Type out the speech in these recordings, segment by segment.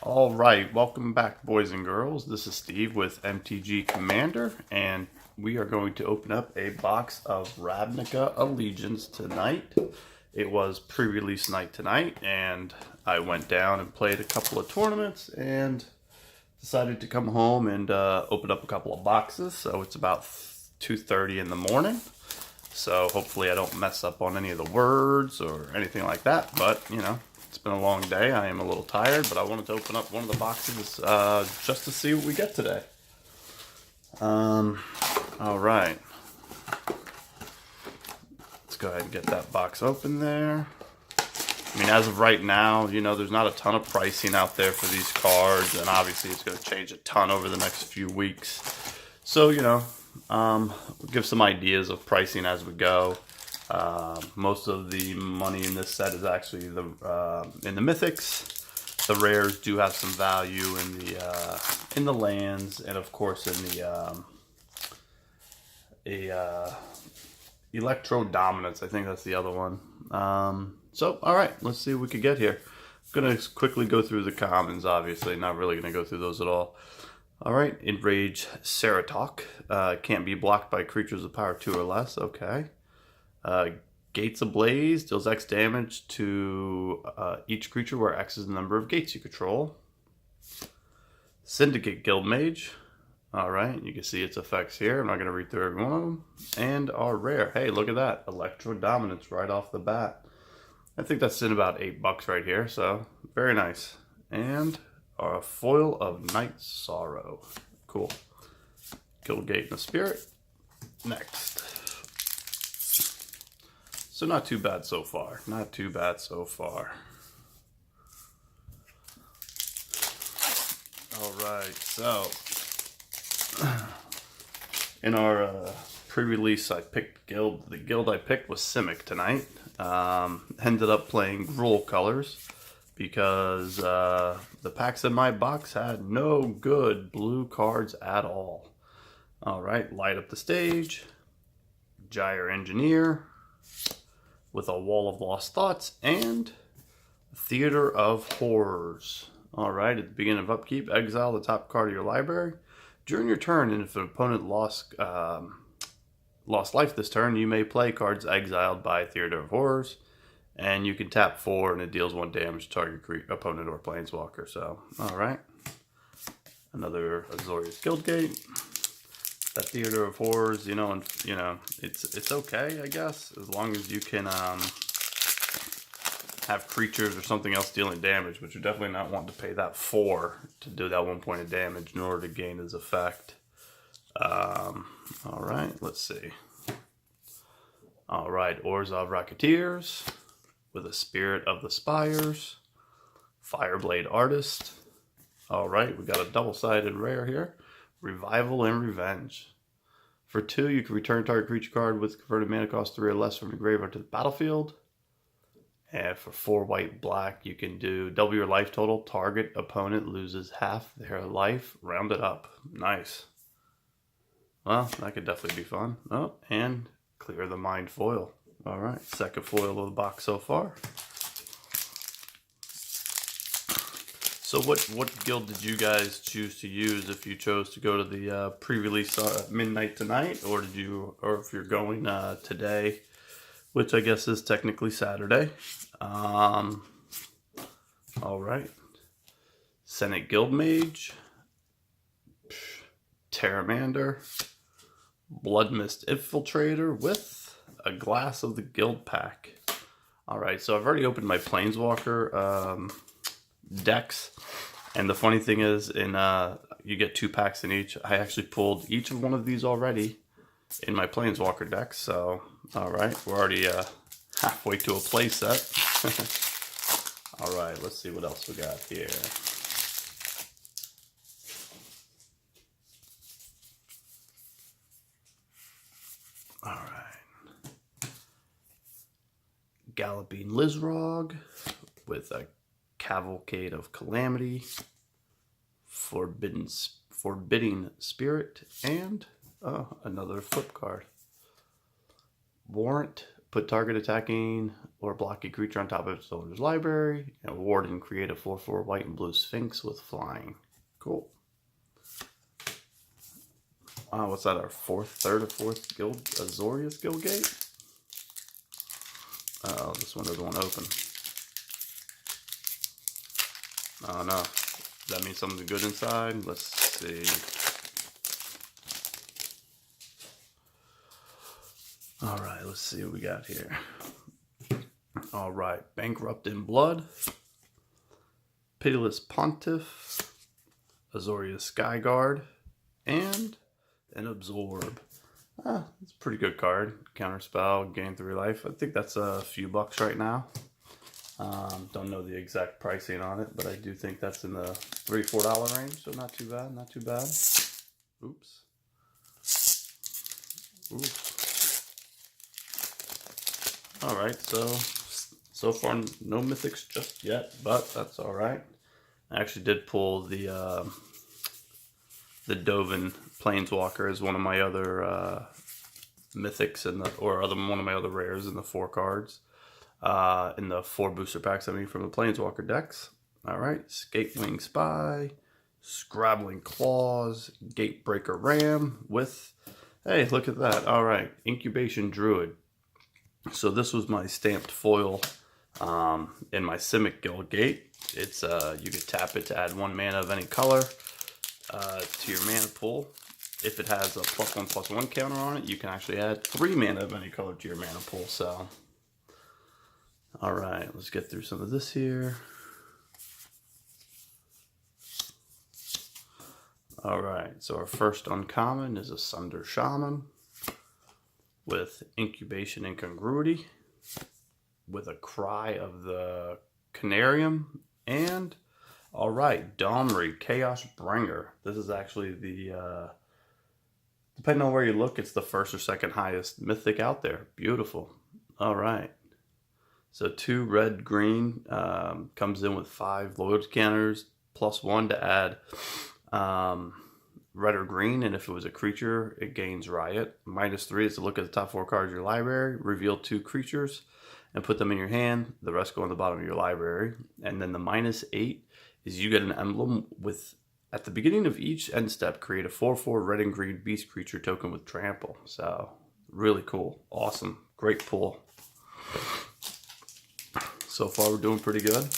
All right, welcome back, boys and girls. This is Steve with MTG Commander, and we are going to open up a box of Ravnica Allegiance tonight. It was pre-release night tonight, and I went down and played a couple of tournaments and decided to come home and open up a couple of boxes. So it's about 2:30 in the morning. So hopefully I don't mess up on any of the words or anything like that, but you know, it's been a long day. I am a little tired, but I wanted to open up one of the boxes just to see what we get today. All right. Let's go ahead and get that box open there. I mean, as of right now, you know, there's not a ton of pricing out there for these cards, and obviously it's going to change a ton over the next few weeks. So, you know, we'll give some ideas of pricing as we go. Most of the money in this set is actually in the mythics. The rares do have some value in the lands, and of course in the Electro Dominance. I think that's the other one. So all right, let's see what we could get here. I'm gonna quickly go through the commons. Obviously, not really gonna go through those at all. All right, Enrage Ceratok. Can't be blocked by creatures of power 2 or less. Okay. Gates Ablaze deals X damage to each creature where X is the number of gates you control. Syndicate Guildmage. Alright, you can see its effects here. I'm not going to read through every one of them. And our rare. Hey, look at that. Electro Dominance right off the bat. I think that's in about $8 right here, so very nice. And our foil of Night Sorrow. Cool. Guildgate and the Spirit. Next. So not too bad so far. Not too bad so far. All right, so in our pre-release, I picked guild. The guild I picked was Simic tonight. Ended up playing Gruul colors because the packs in my box had no good blue cards at all. All right, light up the stage. Gyre Engineer with a Wall of Lost Thoughts and Theater of Horrors. Alright, at the beginning of upkeep, exile the top card of your library. During your turn, and if an opponent lost life this turn, you may play cards exiled by Theater of Horrors. And you can tap 4 and it deals 1 damage to target opponent or planeswalker. So, alright. Another Azorius Guildgate. That Theater of Horrors, you know, and you know, it's okay, I guess, as long as you can have creatures or something else dealing damage, but you're definitely not wanting to pay that 4 to do that 1 point of damage in order to gain his effect. All right, let's see. All right, Orzhov Racketeers with a Spirit of the Spires, Fireblade Artist. All right, we got a double-sided rare here. Revival and Revenge. For 2, you can return target creature card with converted mana cost 3 or less from the graveyard to the battlefield. And for 4 white black, you can do double your life total. Target opponent loses half their life. Round it up. Nice. Well, that could definitely be fun. Oh, and Clear the Mind foil. All right, second foil of the box so far. So what guild did you guys choose to use if you chose to go to the pre-release midnight tonight, or if you're going today, which I guess is technically Saturday? All right, Senate Guildmage, Terramander, Bloodmist Infiltrator with a Glass of the Guild pack. All right, so I've already opened my Planeswalker decks, and the funny thing is, you get 2 packs in each. I actually pulled each of one of these already in my Planeswalker decks. So all right, we're already halfway to a play set. All right, let's see what else we got here. All right, Galloping Lizrog with a Cavalcade of Calamity, Forbidding Spirit, and another flip card. Warrant Put target attacking or blocky creature on top of its owner's library. And ward and create a 4/4 white and blue Sphinx with flying. Cool. What's that? Our third or fourth guild, Azorius Guild Gate? Oh, this one doesn't want to open. Oh no. Does that mean something good inside? Let's see. Alright, let's see what we got here. Alright, Bankrupt in Blood, Pitiless Pontiff, Azorius Skyguard, and an Absorb. It's a pretty good card. Counterspell, gain 3 life. I think that's a few bucks right now. Don't know the exact pricing on it, but I do think that's in the $3-4 range, so not too bad, not too bad. Oops. Oops. Alright, so far no mythics just yet, but that's alright. I actually did pull the Dovin Planeswalker as one of my other mythics one of my other rares in the 4 cards. In the 4 booster packs, from the Planeswalker decks. Alright, Skatewing Spy, Scrabbling Claws, Gatebreaker Ram with, hey, look at that. Alright, Incubation Druid. So this was my stamped foil in my Simic Guild Gate. It's you could tap it to add 1 mana of any color to your mana pool. If it has a +1/+1 counter on it, you can actually add 3 mana of any color to your mana pool. So, all right, let's get through some of this here. All right, so our first uncommon is a Sunder Shaman with Incubation Incongruity, with a Cry of the Canarium, and all right, Domri, Chaos Bringer. This is actually the, depending on where you look, it's the first or second highest mythic out there. Beautiful. All right. So 2 red-green, comes in with 5 loyalty counters, +1 to add red or green, and if it was a creature, it gains Riot. -3 is to look at the top 4 cards of your library, reveal 2 creatures, and put them in your hand. The rest go on the bottom of your library. And then the -8 is you get an emblem with, at the beginning of each end step, create a 4/4 red and green beast creature token with trample. So, really cool. Awesome. Great pull. So far, we're doing pretty good.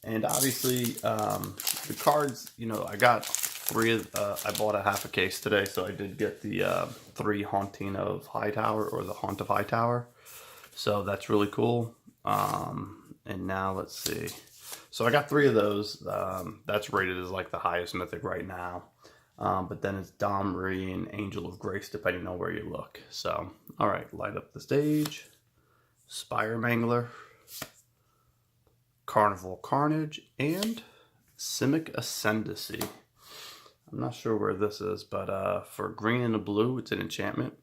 And obviously, the cards, I got 3 of, I bought a half a case today, so I did get the 3 Haunting of Hightower, or the Haunt of Hightower. So that's really cool. And now let's see. So I got 3 of those. That's rated as like the highest mythic right now. But then it's Domri and Angel of Grace, depending on where you look. So, all right, light up the stage. Spire Mangler, Carnival Carnage, and Simic Ascendancy. I'm not sure where this is, but for green and a blue, it's an enchantment.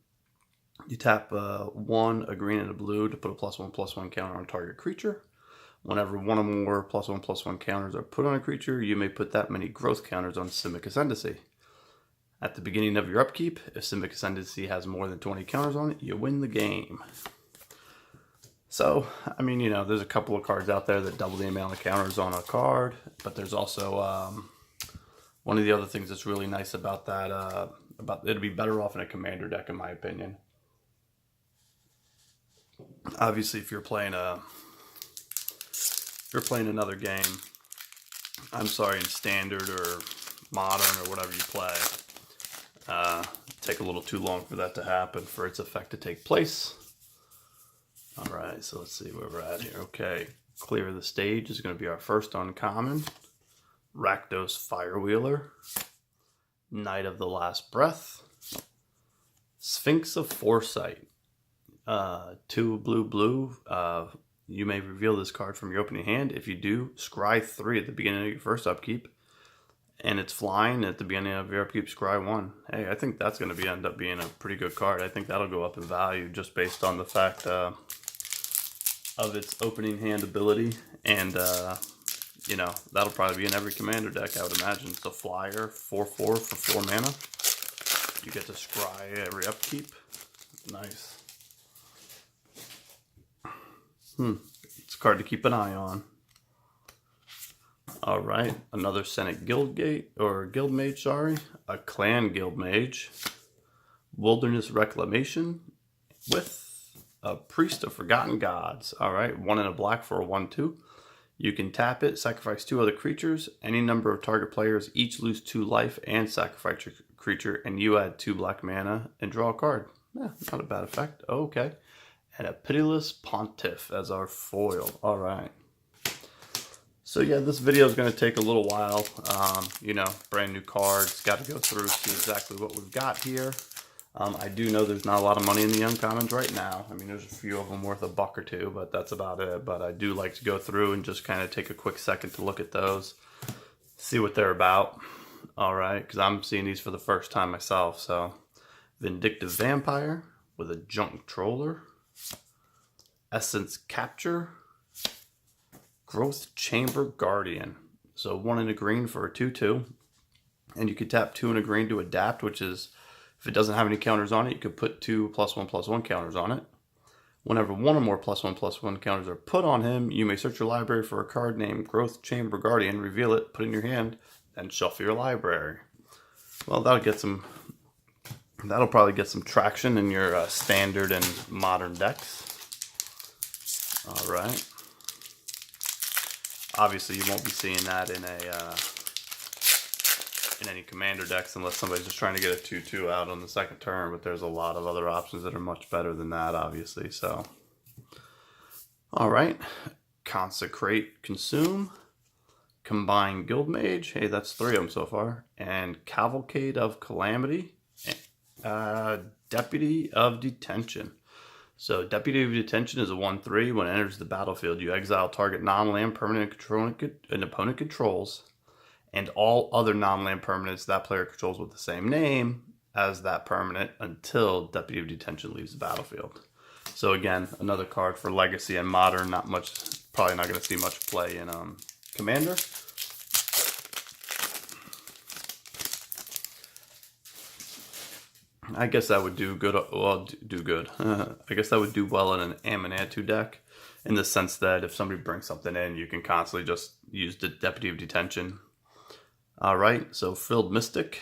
You tap 1, a green and a blue, to put a +1/+1 counter on target creature. Whenever 1 or more +1/+1 counters are put on a creature, you may put that many growth counters on Simic Ascendancy. At the beginning of your upkeep, if Simic Ascendancy has more than 20 counters on it, you win the game. So, there's a couple of cards out there that double the amount of counters on a card, but there's also one of the other things that's really nice about that, it'd be better off in a commander deck, in my opinion. Obviously, if you're playing another game, in standard or modern or whatever you play, take a little too long for that to happen, for its effect to take place. All right, so let's see where we're at here. Okay, clear the stage is going to be our first uncommon. Rakdos Firewheeler, Knight of the Last Breath, Sphinx of Foresight. 2 blue. You may reveal this card from your opening hand. If you do, scry 3 at the beginning of your first upkeep, and it's flying. At the beginning of your upkeep, scry 1. Hey, I think that's going to end up being a pretty good card. I think that'll go up in value just based on the fact of its opening hand ability, and that'll probably be in every commander deck, I would imagine. It's a flyer, 4/4 for 4 mana. You get to scry every upkeep. Nice. It's a card to keep an eye on. All right, another Senate Guildgate, or Guildmage, sorry. A Clan Guildmage. Wilderness Reclamation with a Priest of Forgotten Gods. All right, 1 and a black for a 1/2. You can tap it, sacrifice 2 other creatures. Any number of target players each lose 2 life and sacrifice your creature, and you add 2 black mana and draw a card. Yeah, not a bad effect. Okay. And a Pitiless Pontiff as our foil. All right. So yeah, this video is going to take a little while. You know, brand new cards. Got to go through, see exactly what we've got here. I do know there's not a lot of money in the uncommons right now. I mean, there's a few of them worth $1 or $2, but that's about it. But I do like to go through and just kind of take a quick second to look at those, see what they're about. All right, because I'm seeing these for the first time myself. So, Vindictive Vampire with a Junk Troller. Essence Capture. Growth Chamber Guardian. So 1 in a green for a 2/2. And you could tap 2 in a green to adapt, which is, if it doesn't have any counters on it, you could put 2 +1/+1 counters on it. Whenever 1 or more +1/+1 counters are put on him, you may search your library for a card named Growth Chamber Guardian, reveal it, put it in your hand, and shuffle your library. Well, that'll probably get some traction in your standard and modern decks. All right. Obviously, you won't be seeing that in any commander decks unless somebody's just trying to get a 2/2 out on the second turn. But there's a lot of other options that are much better than that, obviously. So, all right, Consecrate, Consume, Combine Guildmage. Hey, that's 3 of them so far. And Cavalcade of Calamity, Deputy of Detention. So, Deputy of Detention is a 1/3. When it enters the battlefield, you exile target non-land permanent an opponent controls, and all other non-land permanents that player controls with the same name as that permanent until Deputy of Detention leaves the battlefield. So again, another card for Legacy and Modern. Not much, probably not going to see much play in Commander. I guess that would do good. Well, do good. I guess that would do well in an Amanatu deck, in the sense that if somebody brings something in, you can constantly just use the Deputy of Detention. All right, so Frilled Mystic,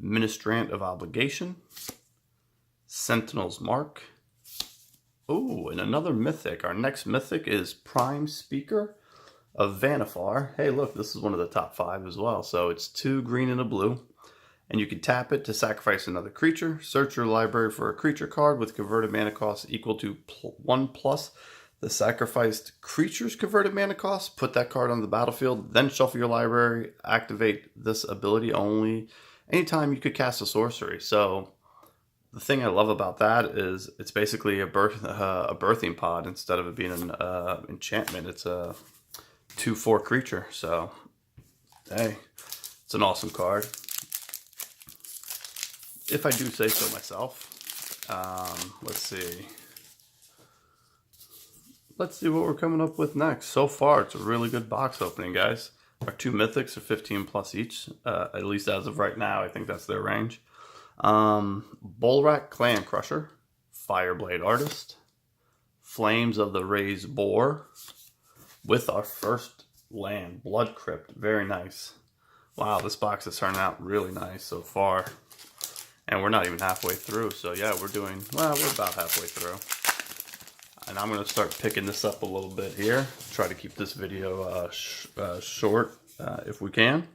Ministrant of Obligation, Sentinel's Mark. Oh, and another Mythic. Our next Mythic is Prime Speaker of Vanifar. Hey, look, this is one of the top 5 as well. So it's 2 green and a blue. And you can tap it to sacrifice another creature. Search your library for a creature card with converted mana cost equal to 1+ the sacrificed creature's converted mana cost. Put that card on the battlefield, then shuffle your library. Activate this ability only anytime you could cast a sorcery. So the thing I love about that is it's basically a birthing pod instead of it being an enchantment. It's a 2/4 creature. So hey, it's an awesome card, if I do say so myself. Let's see. Let's see what we're coming up with next. So far, it's a really good box opening, guys. Our 2 Mythics are 15+ each, at least as of right now. I think that's their range. Bullrack Clan Crusher, Fireblade Artist, Flames of the Raised Boar, with our first land, Blood Crypt. Very nice. Wow, this box is turning out really nice so far. And we're not even halfway through, so yeah, we're about halfway through. And I'm going to start picking this up a little bit here. Try to keep this video short if we can.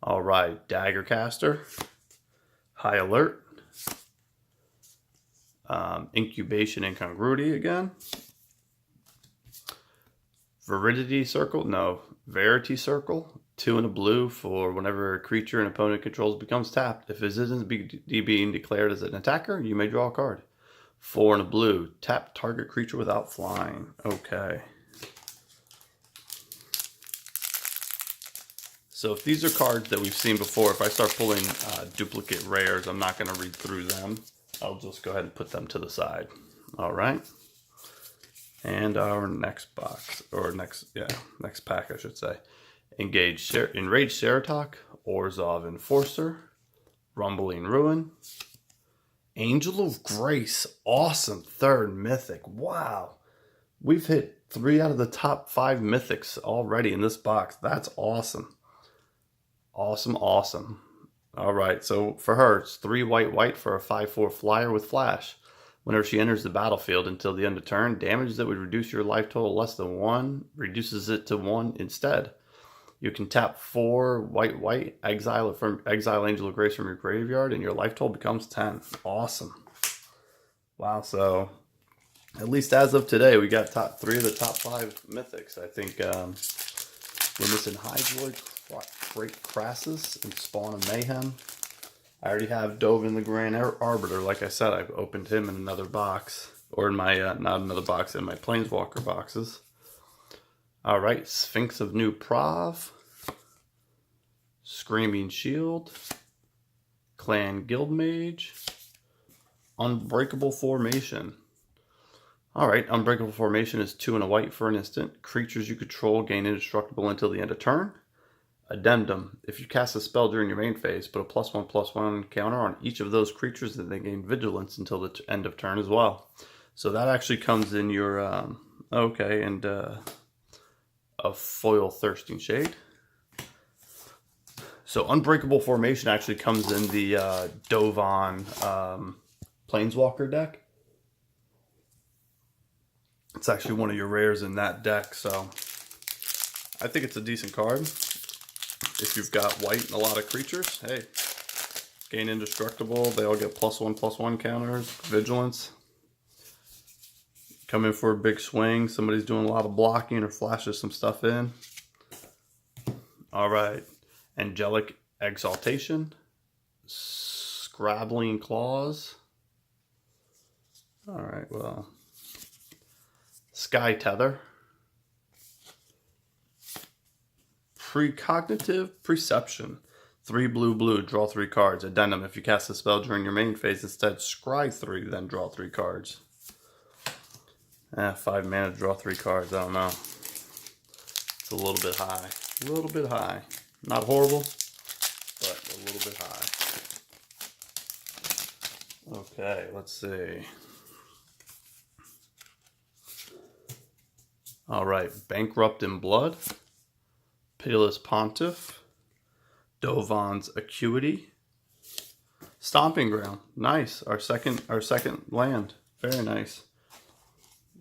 All right, Daggercaster, High Alert, Incubation Incongruity again, Verity Circle, 2 in a blue for whenever a creature an opponent controls becomes tapped. If it isn't being declared as an attacker, you may draw a card. 4 in a blue, tap target creature without flying. Okay. So if these are cards that we've seen before, if I start pulling duplicate rares, I'm not going to read through them. I'll just go ahead and put them to the side. All right. And our next box, or next pack, I should say. Enraged Ceratok, Orzhov Enforcer, Rumbling Ruin, Angel of Grace, awesome. Third mythic. Wow. We've hit 3 out of the top 5 mythics already in this box. That's awesome. Awesome, awesome. All right, so for her, it's 3 white for a 5/4 flyer with flash. Whenever she enters the battlefield until the end of turn, damage that would reduce your life total less than 1 reduces it to 1 instead. You can tap 4 white, exile Angel of Grace from your graveyard, and your life total becomes 10. Awesome. Wow, so at least as of today, we got 3 of the top 5 mythics. I think we're missing Hydroid, Great Crassus, and Spawn of Mayhem. I already have Dove in the Grand Arbiter. Like I said, I've opened him in another box. Or in my, not another box, in my Planeswalker boxes. Alright, Sphinx of New Prov. Screaming Shield. Clan Guildmage. Unbreakable Formation. Alright, Unbreakable Formation is 2 and a white for an instant. Creatures you control gain indestructible until the end of turn. Addendum. If you cast a spell during your main phase, put a +1/+1 counter on each of those creatures and they gain vigilance until the end of turn as well. So that actually comes in your, and a foil Thirsting Shade. So Unbreakable Formation actually comes in the Dovan Planeswalker deck. It's actually one of your rares in that deck, so I think it's a decent card. If you've got white and a lot of creatures, hey, gain indestructible. They all get +1/+1 counters, vigilance. Come in for a big swing. Somebody's doing a lot of blocking or flashes some stuff in. All right, Angelic Exaltation, Scrabbling Claws. All right, well, Sky Tether. Precognitive Perception. 3 blue, draw 3 cards. Addendum, if you cast a spell during your main phase, instead scry 3, then draw 3 cards. 5 mana to draw 3 cards, I don't know. It's a little bit high. A little bit high. Not horrible, but a little bit high. Okay, let's see. Alright, Bankrupt in Blood. Pitiless Pontiff, Dovan's Acuity, Stomping Ground. Nice. Our second land. Very nice.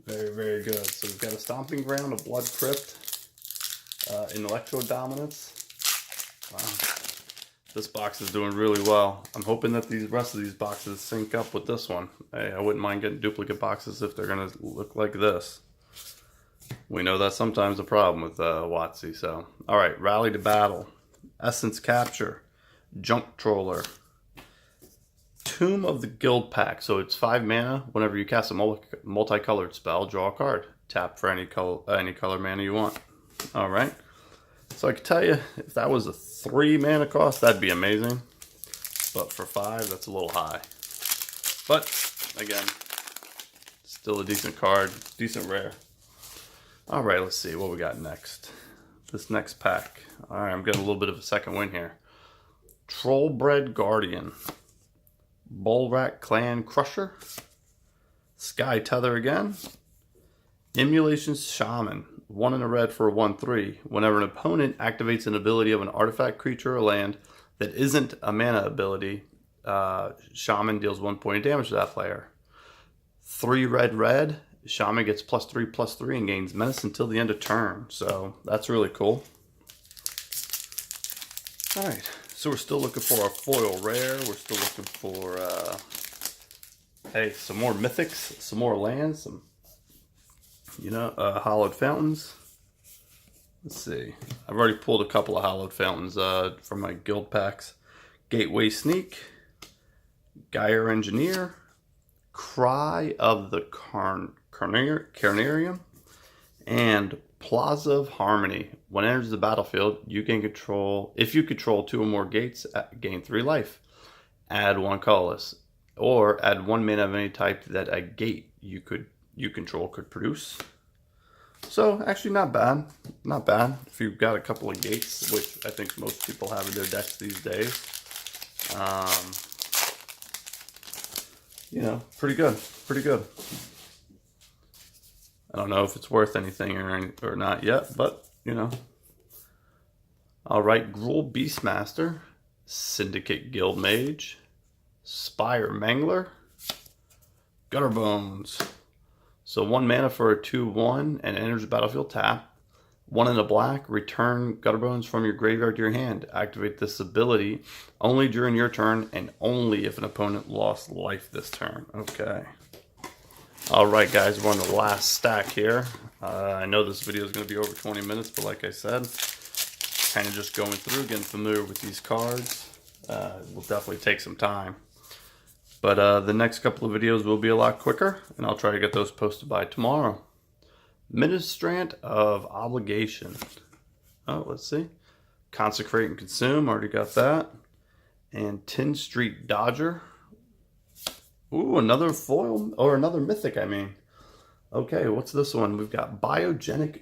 Very, very good. So we've got a Stomping Ground, a Blood Crypt, an Electro Dominance. Wow. This box is doing really well. I'm hoping that the rest of these boxes sync up with this one. Hey, I wouldn't mind getting duplicate boxes if they're going to look like this. We know that's sometimes a problem with WotC. So, all right, Rally to Battle, Essence Capture, Junk Troller, Tomb of the Guild Pack. So it's 5 mana. Whenever you cast a multicolored spell, draw a card. Tap for any color mana you want. All right. So I can tell you, if that was a 3 mana cost, that'd be amazing. But for 5, that's a little high. But again, still a decent card, decent rare. All right, let's see what we got next. This next pack. All right, I'm getting a little bit of a second win here. Trollbred Guardian, Bullrat Clan Crusher, Sky Tether again, Emulation Shaman, 1 in a red for a 1/3. Whenever an opponent activates an ability of an artifact, creature, or land that isn't a mana ability, Shaman deals 1 point of damage to that player. 3 red. Shaman gets +3/+3 and gains menace until the end of turn. So that's really cool. Alright, so we're still looking for a foil rare. We're still looking for some more mythics, some more lands, some hallowed fountains. Let's see. I've already pulled a couple of hallowed fountains from my guild packs. Gateway Sneak, Gyre Engineer, Cry of the Carnarium, and Plaza of Harmony. When it enters the battlefield, you can control, if you control 2 or more gates, gain 3 life. Add 1 colorless, or add 1 mana of any type that a gate you control could produce. So actually not bad. Not bad if you've got a couple of gates, which I think most people have in their decks these days. you know, pretty good. Pretty good. I don't know if it's worth anything or not yet, but, you know. Alright, Gruul Beastmaster, Syndicate Guildmage, Spire Mangler, Gutterbones. So 1 mana for a 2/1 and enters the battlefield tap. 1 in a black, return Gutterbones from your graveyard to your hand. Activate this ability only during your turn and only if an opponent lost life this turn. Okay. Alright guys, we're on the last stack here. I know this video is going to be over 20 minutes, but like I said, kind of just going through, getting familiar with these cards. Will definitely take some time. But the next couple of videos will be a lot quicker, and I'll try to get those posted by tomorrow. Ministrant of Obligation. Oh, let's see. Consecrate and Consume, already got that. And Tin Street Dodger. Ooh, another foil, or another mythic, I mean. Okay, what's this one? We've got Biogenic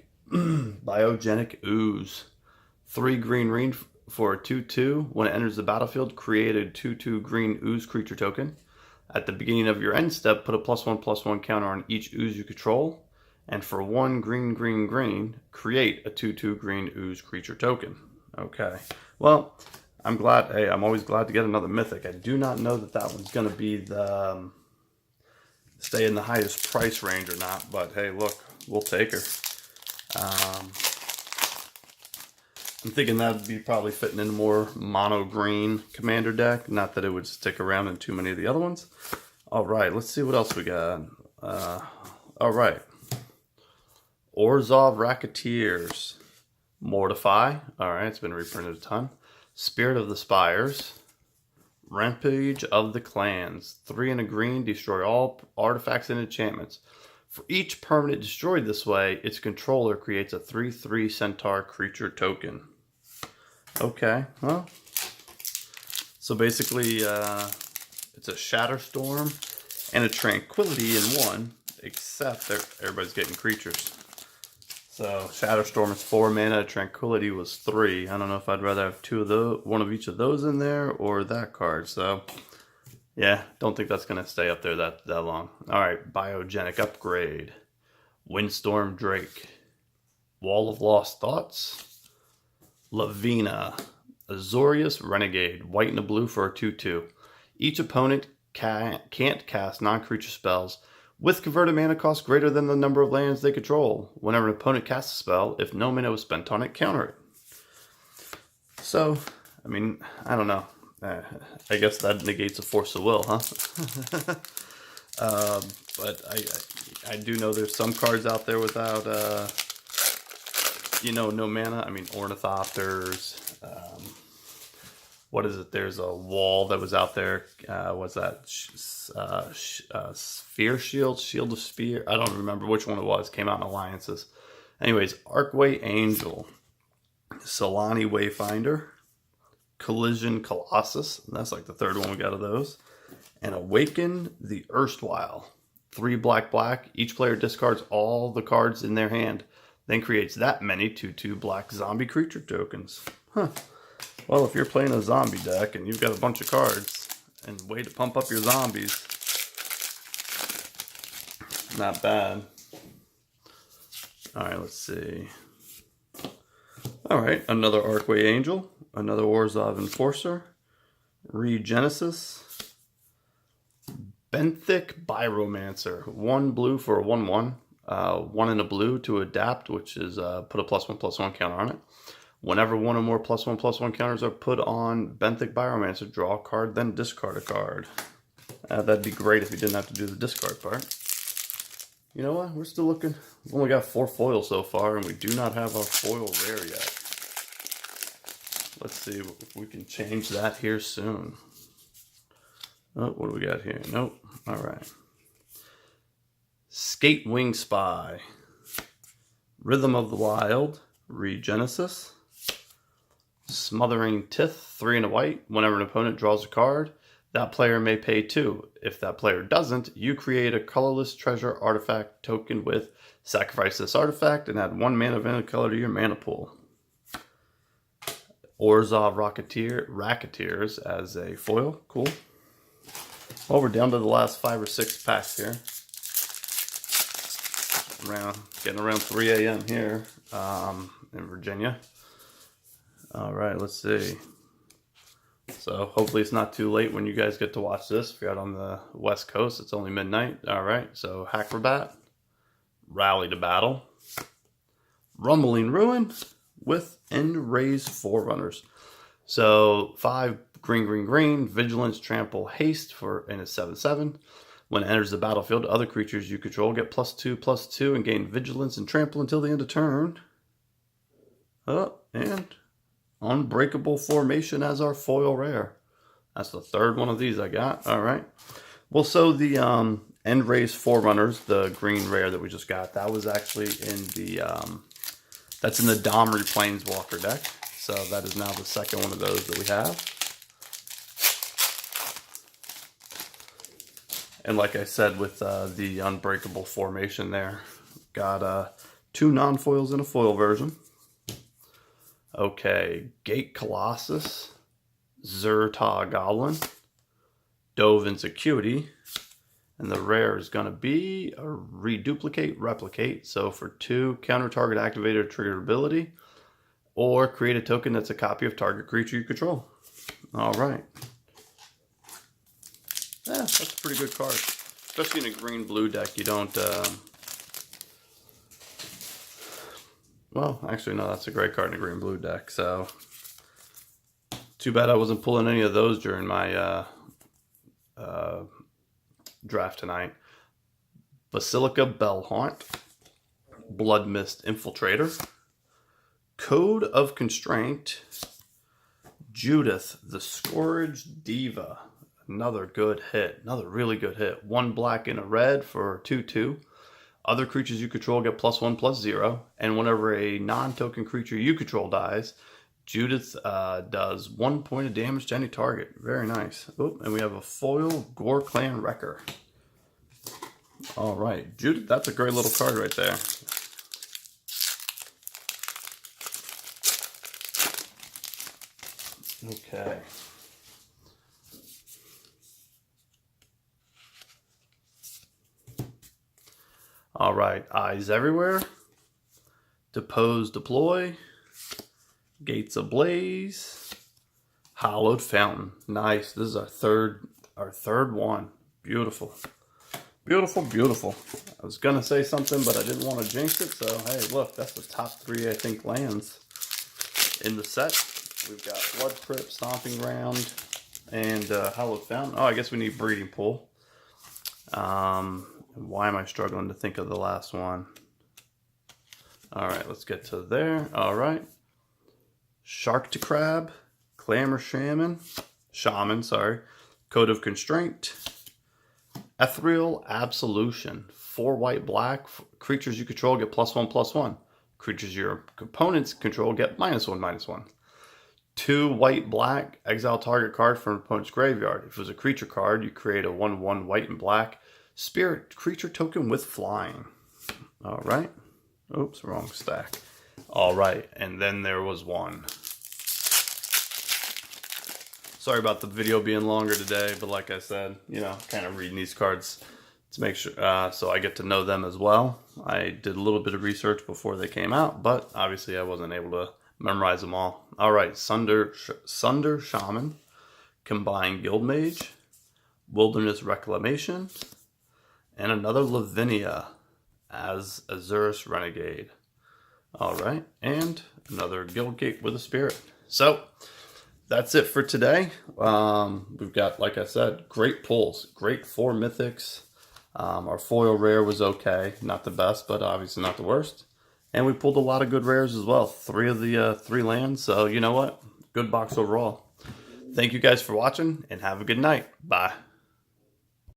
Ooze. 3 green for a 2/2. When it enters the battlefield, create a 2/2 green ooze creature token. At the beginning of your end step, put a +1/+1 counter on each ooze you control. And for 1 green, create a 2/2 green ooze creature token. Okay. Well, I'm glad. Hey, I'm always glad to get another mythic. I do not know that that one's going to be the stay in the highest price range or not. But hey, look, we'll take her. I'm thinking that would be probably fitting in a more mono green commander deck. Not that it would stick around in too many of the other ones. All right, let's see what else we got. All right. Orzhov Racketeers. Mortify. All right, it's been reprinted a ton. Spirit of the Spires. Rampage of the Clans. 3 and a green, destroy all artifacts and enchantments. For each permanent destroyed this way, its controller creates a 3/3 centaur creature token. Okay, well. So basically, it's a Shatterstorm and a Tranquility in one, except everybody's getting creatures. So Shatterstorm is 4 mana, Tranquility was 3. I don't know if I'd rather have one of each of those in there or that card. So yeah, don't think that's going to stay up there that long. All right, Biogenic Upgrade. Windstorm Drake. Wall of Lost Thoughts. Lavina. Azorius Renegade. White and a blue for a 2/2. Each opponent can't cast non-creature spells with converted mana cost greater than the number of lands they control. Whenever an opponent casts a spell, if no mana was spent on it, counter it. So, I mean, I don't know. I guess that negates a Force of Will, huh? But I do know there's some cards out there without, you know, no mana. I mean, Ornithopters. What is it? There's a wall that was out there. What's that? Sphere Shield? Shield of Spear? I don't remember which one it was. Came out in Alliances. Anyways, Archway Angel. Solani Wayfinder. Collision Colossus. And that's like the third one we got of those. And Awaken the Erstwhile. 3 black. Each player discards all the cards in their hand. Then creates that many 2/2 black zombie creature tokens. Huh. Well, if you're playing a zombie deck and you've got a bunch of cards and way to pump up your zombies, not bad. All right, let's see. All right, another Archway Angel, another Orzhov Enforcer, Regenesis, Benthic Pyromancer, 1 blue for a 1/1, 1 and a blue to adapt, which is put a +1/+1 counter on it. Whenever 1 or more +1/+1 counters are put on Benthic Pyromancer, draw a card, then discard a card. That'd be great if you didn't have to do the discard part. You know what? We're still looking. We've only got 4 foils so far, and we do not have our foil rare yet. Let's see if we can change that here soon. Oh, what do we got here? Nope. All right. Skatewing Spy. Rhythm of the Wild. Regenesis. Smothering Tith, 3 and a white. Whenever an opponent draws a card, that player may pay 2. If that player doesn't, you create a colorless treasure artifact token with sacrifice this artifact and add 1 mana of any color to your mana pool. Orzhov Racketeers as a foil. Cool. Well, we're down to the last 5 or 6 packs here. Getting around 3 a.m. here in Virginia. All right, let's see. So hopefully it's not too late when you guys get to watch this. If you're out on the West Coast, it's only midnight. All right, so Acrobat, Rally to Battle, Rumbling Ruin with End Raise Forerunners. So 5 green, Vigilance, Trample, Haste and it's 7/7. When it enters the battlefield, other creatures you control get +2/+2 and gain Vigilance and Trample until the end of turn. Oh, and Unbreakable Formation as our foil rare. That's the 3rd one of these I got. All right. Well, so the End Raise Forerunners, the green rare that we just got, that was actually in the that's in the Domri Planeswalker deck. So that is now the 2nd one of those that we have. And like I said, with the Unbreakable Formation there, got 2 non-foils in a foil version. Okay, Gate Colossus, Zerta Goblin, Dovin's Acuity, and the rare is going to be a Replicate. So for 2, counter target activated or triggered ability, or create a token that's a copy of target creature you control. All right. Yeah, that's a pretty good card. Especially in a green-blue deck, you don't... Well, actually, no, that's a great card in a green-blue deck. So, too bad I wasn't pulling any of those during my draft tonight. Basilica Bellhaunt, Blood Mist Infiltrator, Code of Constraint, Judith the Scourge Diva. Another good hit. Another really good hit. 1 black and a red for 2/2. Other creatures you control get +1/+0. And whenever a non-token creature you control dies, Judith does 1 point of damage to any target. Very nice. Oh, and we have a foil Gore Clan Wrecker. All right. Judith, that's a great little card right there. Okay. All right, Eyes Everywhere, Depose Deploy, Gates Ablaze, Hallowed Fountain. Nice. This is our third one. Beautiful. Beautiful. I was gonna say something, but I didn't want to jinx it. So hey, look, that's the top 3 I think lands in the set. We've got Blood Crypt, Stomping Ground, and Hallowed Fountain. Oh, I guess we need Breeding Pool. Why am I struggling to think of the last one? All right, let's get to there. All right. Shark to Crab, Clamor Shaman, Code of Constraint, Ethereal Absolution, 4 white black. Creatures you control get +1/+1. Creatures your opponents control get -1/-1. 2 white black, exile target card from an opponent's graveyard. If it was a creature card, you create a 1/1 white and black spirit creature token with flying. All right. Oops, wrong stack. All right, and then there was one. Sorry about the video being longer today, but like I said, you know, kind of reading these cards to make sure, so I get to know them as well. I did a little bit of research before they came out, but obviously I wasn't able to memorize them all. All right, Sunder Shaman, Combined Guildmage, Wilderness Reclamation, and another Lavinia as Azurus Renegade. All right, and another Guildgate with a Spirit. So that's it for today. We've got, like I said, great pulls, great 4 mythics. Our foil rare was okay, not the best, but obviously not the worst. And we pulled a lot of good rares as well. 3 of the 3 lands. So you know what? Good box overall. Thank you guys for watching, and have a good night. Bye.